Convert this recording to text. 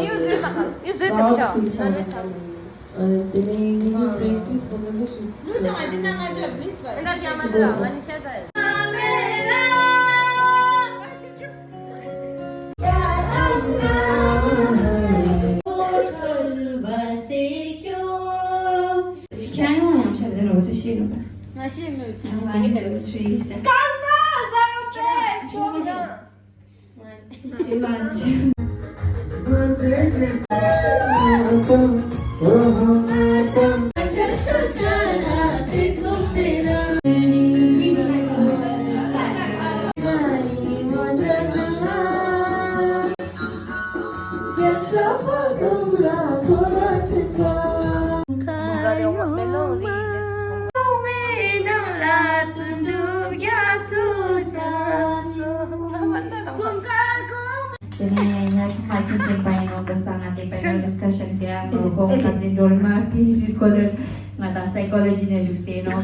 Yüzü de bir şey. Hikaye oynamış Hazır Robot'u şiir mi? Nasıl mı? Ben de bu şeyi işte. Şivancı. Jadi hakim terbaik bersama ating panel discussion kaya kung sa Dolma, PhD scholar, ngata psychology na justi no.